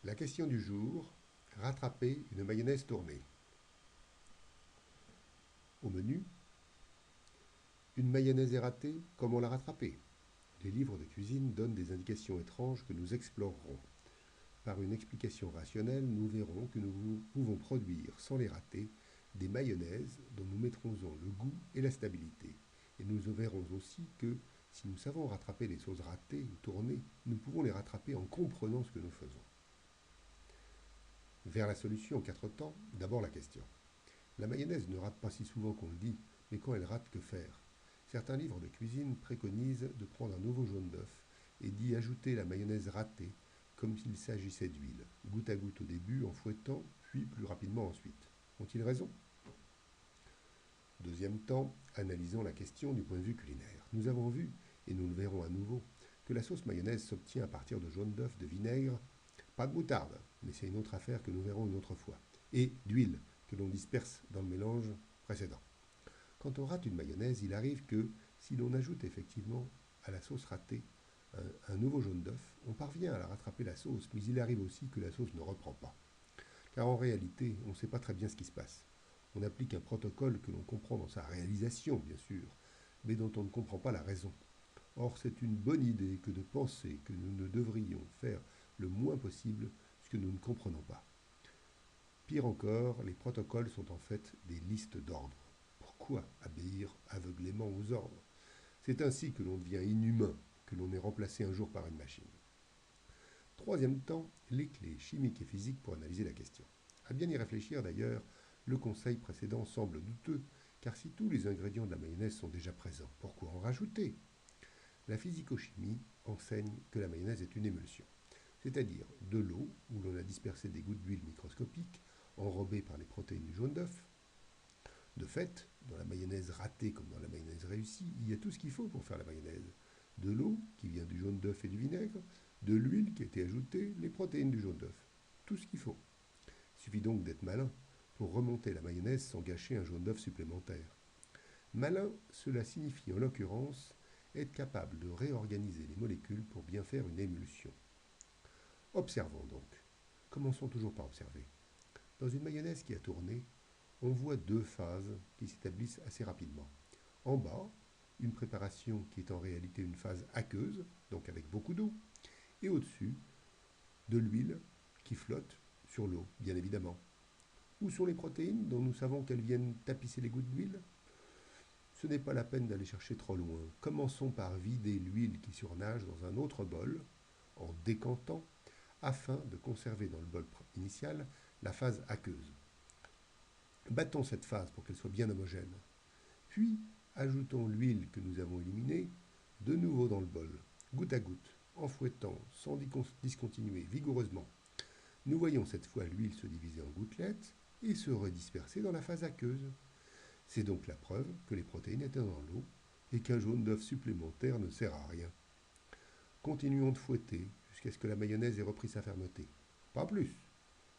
La question du jour, rattraper une mayonnaise tournée. Au menu, une mayonnaise est ratée, comment la rattraper? Les livres de cuisine donnent des indications étranges que nous explorerons. Par une explication rationnelle, nous verrons que nous pouvons produire, sans les rater, des mayonnaises dont nous maîtrisons le goût et la stabilité. Et nous verrons aussi que, si nous savons rattraper les sauces ratées ou tournées, nous pouvons les rattraper en comprenant ce que nous faisons. Vers la solution en quatre temps, d'abord la question. La mayonnaise ne rate pas si souvent qu'on le dit, mais quand elle rate, que faire? Certains livres de cuisine préconisent de prendre un nouveau jaune d'œuf et d'y ajouter la mayonnaise ratée, comme s'il s'agissait d'huile, goutte à goutte au début, en fouettant, puis plus rapidement ensuite. Ont-ils raison? Deuxième temps, analysons la question du point de vue culinaire. Nous avons vu, et nous le verrons à nouveau, que la sauce mayonnaise s'obtient à partir de jaune d'œuf, de vinaigre, pas de moutarde, mais c'est une autre affaire que nous verrons une autre fois, et d'huile, que l'on disperse dans le mélange précédent. Quand on rate une mayonnaise, il arrive que, si l'on ajoute effectivement à la sauce ratée un nouveau jaune d'œuf, on parvient à la rattraper la sauce, mais il arrive aussi que la sauce ne reprend pas. Car en réalité, on ne sait pas très bien ce qui se passe. On applique un protocole que l'on comprend dans sa réalisation, bien sûr, mais dont on ne comprend pas la raison. Or, c'est une bonne idée que de penser que nous ne devrions faire le moins possible ce que nous ne comprenons pas. Pire encore, les protocoles sont en fait des listes d'ordres. Pourquoi obéir aveuglément aux ordres? C'est ainsi que l'on devient inhumain, que l'on est remplacé un jour par une machine. Troisième temps, les clés chimiques et physiques pour analyser la question. À bien y réfléchir d'ailleurs, le conseil précédent semble douteux, car si tous les ingrédients de la mayonnaise sont déjà présents, pourquoi en rajouter? La physico-chimie enseigne que la mayonnaise est une émulsion, c'est-à-dire de l'eau où l'on a dispersé des gouttes d'huile microscopiques enrobées par les protéines du jaune d'œuf. De fait, dans la mayonnaise ratée comme dans la mayonnaise réussie, il y a tout ce qu'il faut pour faire la mayonnaise. De l'eau qui vient du jaune d'œuf et du vinaigre, de l'huile qui a été ajoutée, les protéines du jaune d'œuf. Tout ce qu'il faut. Il suffit donc d'être malin pour remonter la mayonnaise sans gâcher un jaune d'œuf supplémentaire. Malin, cela signifie en l'occurrence être capable de réorganiser les molécules pour bien faire une émulsion. Observons donc. Commençons toujours par observer. Dans une mayonnaise qui a tourné, on voit deux phases qui s'établissent assez rapidement. En bas, une préparation qui est en réalité une phase aqueuse, donc avec beaucoup d'eau, et au-dessus, de l'huile qui flotte sur l'eau, bien évidemment. Où sont les protéines dont nous savons qu'elles viennent tapisser les gouttes d'huile? Ce n'est pas la peine d'aller chercher trop loin. Commençons par vider l'huile qui surnage dans un autre bol, en décantant, afin de conserver dans le bol initial la phase aqueuse. Battons cette phase pour qu'elle soit bien homogène. Puis, ajoutons l'huile que nous avons éliminée de nouveau dans le bol, goutte à goutte, en fouettant sans discontinuer vigoureusement. Nous voyons cette fois l'huile se diviser en gouttelettes et se redisperser dans la phase aqueuse. C'est donc la preuve que les protéines étaient dans l'eau et qu'un jaune d'œuf supplémentaire ne sert à rien. Continuons de fouetter jusqu'à ce que la mayonnaise ait repris sa fermeté. Pas plus,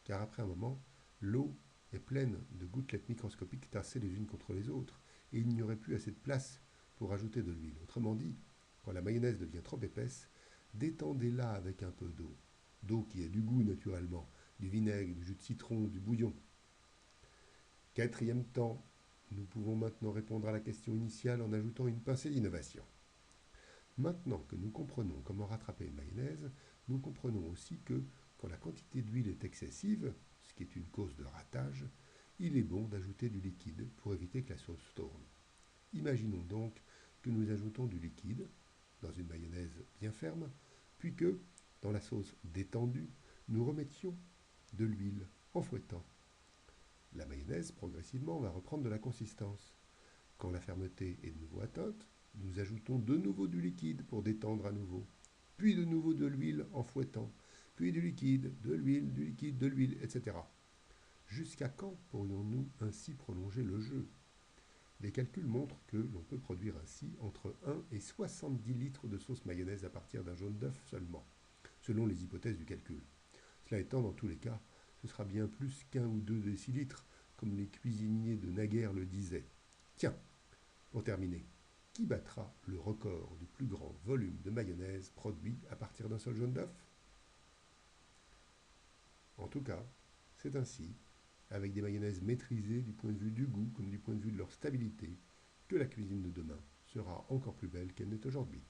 car après un moment, l'eau est pleine de gouttelettes microscopiques tassées les unes contre les autres, et il n'y aurait plus assez de place pour ajouter de l'huile. Autrement dit, quand la mayonnaise devient trop épaisse, détendez-la avec un peu d'eau. D'eau qui a du goût naturellement, du vinaigre, du jus de citron, du bouillon. Quatrième temps, nous pouvons maintenant répondre à la question initiale en ajoutant une pincée d'innovation. Maintenant que nous comprenons comment rattraper une mayonnaise, nous comprenons aussi que quand la quantité d'huile est excessive, ce qui est une cause de ratage, il est bon d'ajouter du liquide pour éviter que la sauce tourne. Imaginons donc que nous ajoutons du liquide dans une mayonnaise bien ferme, puis que, dans la sauce détendue, nous remettions de l'huile en fouettant. La mayonnaise, progressivement, va reprendre de la consistance. Quand la fermeté est de nouveau atteinte, nous ajoutons de nouveau du liquide pour détendre à nouveau, puis de nouveau de l'huile en fouettant, puis du liquide, de l'huile, du liquide, de l'huile, etc. Jusqu'à quand pourrions-nous ainsi prolonger le jeu? Les calculs montrent que l'on peut produire ainsi entre 1 et 70 litres de sauce mayonnaise à partir d'un jaune d'œuf seulement, selon les hypothèses du calcul. Cela étant, dans tous les cas, ce sera bien plus qu'un ou deux décilitres, comme les cuisiniers de naguère le disaient. Tiens, pour terminer, qui battra le record du plus grand volume de mayonnaise produit à partir d'un seul jaune d'œuf? tout cas, c'est ainsi, avec des mayonnaises maîtrisées du point de vue du goût comme du point de vue de leur stabilité, que la cuisine de demain sera encore plus belle qu'elle n'est aujourd'hui.